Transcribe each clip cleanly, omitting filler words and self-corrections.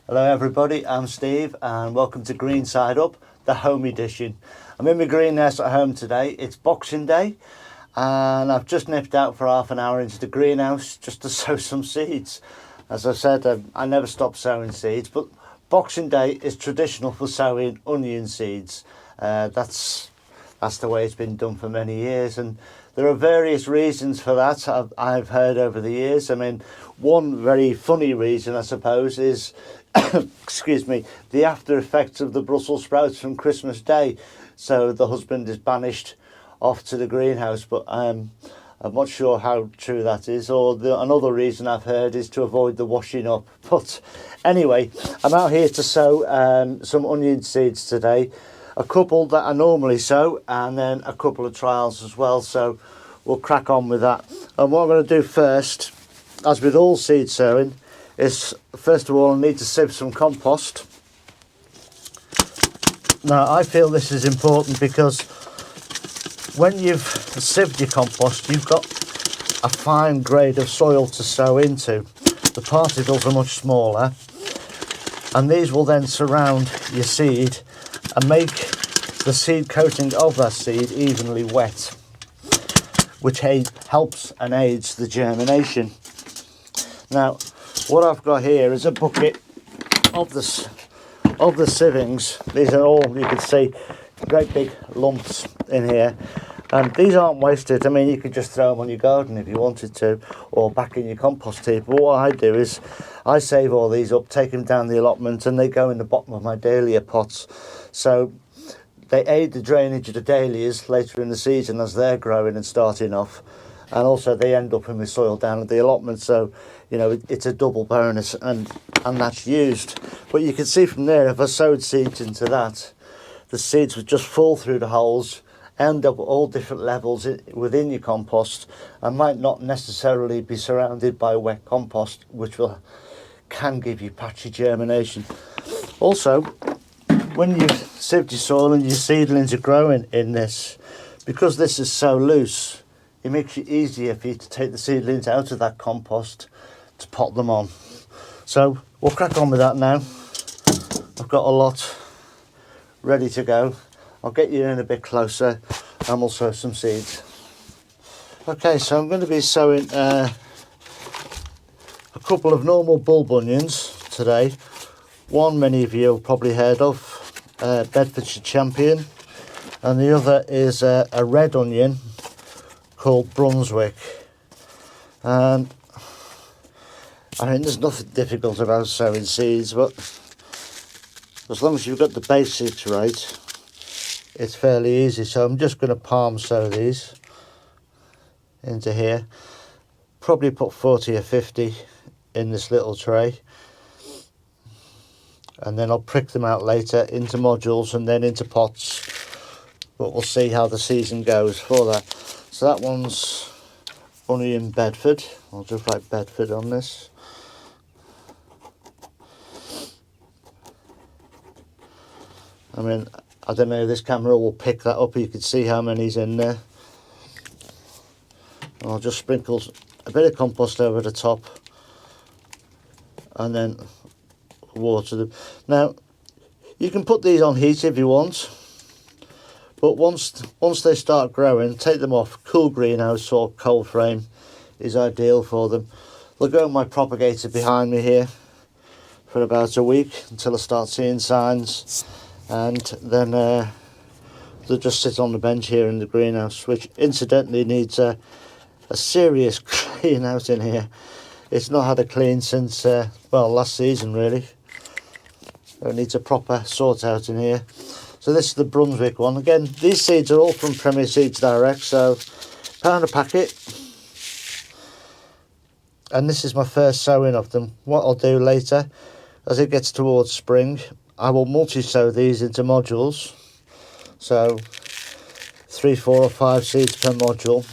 Hello everybody, I'm Steve and welcome to Green Side Up, the home edition. I'm in my greenhouse at home today. It's Boxing Day and I've just nipped out for half an hour into the greenhouse just to sow some seeds. As I said, I never stop sowing seeds, but Boxing Day is traditional for sowing onion seeds. That's the way it's been done for many years, and there are various reasons for that I've heard over the years. I mean, one very funny reason, I suppose, is excuse me, the after effects of the Brussels sprouts from Christmas Day. So the husband is banished off to the greenhouse, but I'm not sure how true that is. Or another reason I've heard is to avoid the washing up. But anyway, I'm out here to sow some onion seeds today. A couple that I normally sow, and then a couple of trials as well. So we'll crack on with that. And what I'm going to do first, as with all seed sowing, is first of all I need to sieve some compost. Now I feel this is important because when you've sieved your compost, you've got a fine grade of soil to sow into. The particles are much smaller, and these will then surround your seed and make the seed coating of that seed evenly wet, which helps and aids the germination. Now, what I've got here is a bucket of the sievings. These are all, you can see, great big lumps in here. And these aren't wasted. I mean, you could just throw them on your garden if you wanted to, or back in your compost heap. But what I do is I save all these up, take them down the allotment, and they go in the bottom of my dahlia pots. So they aid the drainage of the dahlias later in the season as they're growing and starting off. And also they end up in the soil down at the allotment. So, you know, it's a double bonus, and that's used. But you can see from there, if I sowed seeds into that, the seeds would just fall through the holes, end up at all different levels within your compost, and might not necessarily be surrounded by wet compost, which can give you patchy germination. Also, when you've sieved your soil and your seedlings are growing in this, because this is so loose, it makes it easier for you to take the seedlings out of that compost to pot them on. So we'll crack on with that now. I've got a lot ready to go. I'll get you in a bit closer and we'll sow some seeds. Okay, so I'm going to be sowing a couple of normal bulb onions today. One many of you have probably heard of, Bedfordshire Champion, and the other is a red onion called Brunswick. And I mean, there's nothing difficult about sowing seeds, but as long as you've got the basics right, it's fairly easy. So I'm just going to palm sow these into here. Probably put 40 or 50 in this little tray, and then I'll prick them out later into modules and then into pots, but we'll see how the season goes for that. So that one's onion Bedford. I'll just write Bedford on this. I mean, I don't know if this camera will pick that up. You can see how many's in there. And I'll just sprinkle a bit of compost over the top and then water them. Now, you can put these on heat if you want, but once they start growing, take them off. Cool greenhouse or cold frame is ideal for them. They'll go in my propagator behind me here for about a week until I start seeing signs. And then they'll just sit on the bench here in the greenhouse, which incidentally needs a serious clean out in here. It's not had a clean since, well, last season really. It needs a proper sort out in here. So this is the Brunswick one. Again, these seeds are all from Premier Seeds Direct, so £1 a packet. And this is my first sowing of them. What I'll do later, as it gets towards spring, I will multi-sow these into modules, so 3, 4 or 5 seeds per module,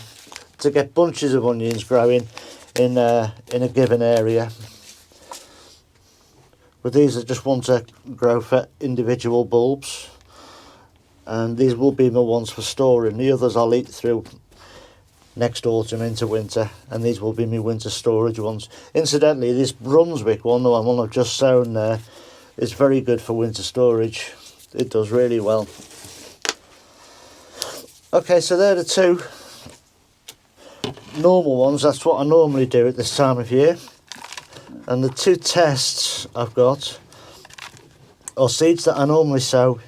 to get bunches of onions growing in a given area. But these I just want to grow for individual bulbs, and these will be my ones for storing. The others I'll eat through next autumn into winter, and these will be my winter storage ones. Incidentally, this Brunswick one, the one I've just sown there, is very good for winter storage. It does really well. Okay, so they're the two normal ones. That's what I normally do at this time of year. And the two tests I've got are seeds that I normally sow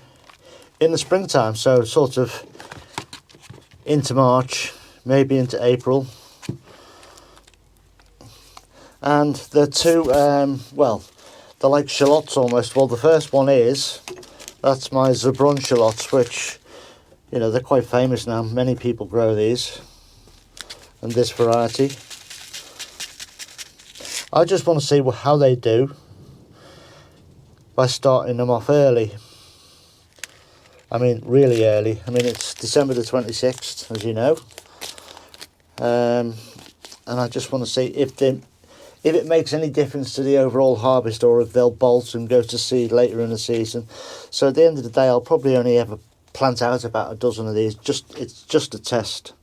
in the springtime, so sort of into March, maybe into April. And they're two, well, they're like shallots almost. Well, the first one that's my Zebrunne shallots, which, you know, they're quite famous now. Many people grow these and this variety. I just want to see how they do by starting them off early. I mean, really early. I mean, it's December the 26th, as you know. And I just want to see if it makes any difference to the overall harvest, or if they'll bolt and go to seed later in the season. So at the end of the day, I'll probably only ever plant out about a dozen of these. It's just a test.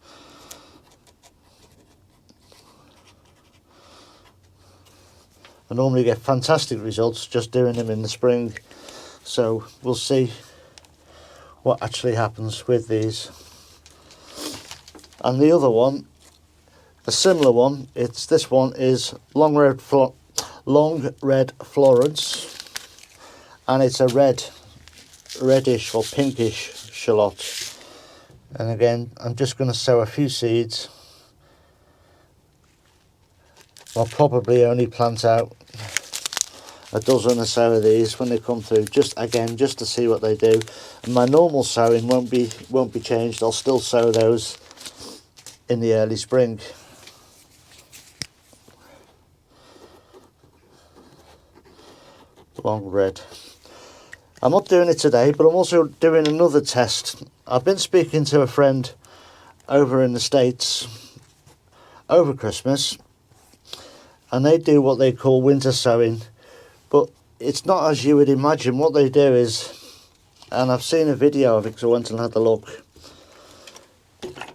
I normally get fantastic results just doing them in the spring. So we'll see what actually happens with these. And the other one, a similar one, this one is long red Florence, and it's a reddish or pinkish shallot. And again, I'm just going to sow a few seeds. I'll probably only plant out a dozen or so of these when they come through, just to see what they do. And my normal sowing won't be changed. I'll still sow those in the early spring. Long red. I'm not doing it today, but I'm also doing another test. I've been speaking to a friend over in the States over Christmas, and they do what they call winter sowing, but it's not as you would imagine. What they do is, and I've seen a video of it because I went and had a look,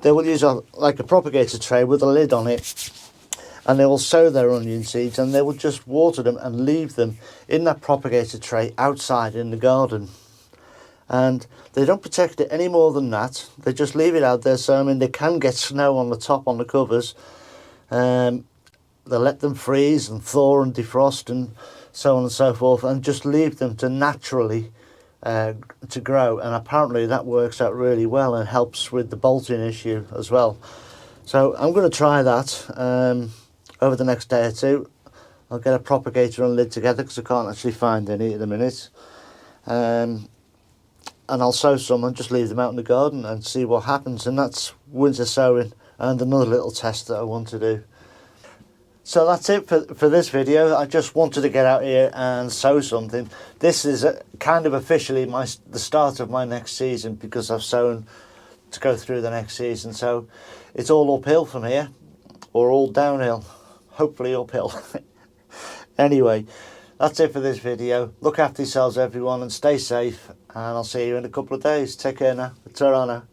they will use like a propagator tray with a lid on it, and they will sow their onion seeds, and they will just water them and leave them in that propagator tray outside in the garden. And they don't protect it any more than that. They just leave it out there. So I mean, they can get snow on the top, on the covers. They let them freeze and thaw and defrost and so on and so forth, and just leave them to naturally to grow. And apparently that works out really well and helps with the bolting issue as well. So I'm going to try that over the next day or two. I'll get a propagator and lid together because I can't actually find any at the minute. And I'll sow some and just leave them out in the garden and see what happens. And that's winter sowing and another little test that I want to do. So that's it for this video. I just wanted to get out here and sow something. This is kind of officially the start of my next season, because I've sown to go through the next season. So it's all uphill from here, or all downhill, hopefully uphill. Anyway, that's it for this video. Look after yourselves, everyone, and stay safe. And I'll see you in a couple of days. Take care now. Ta-ra now.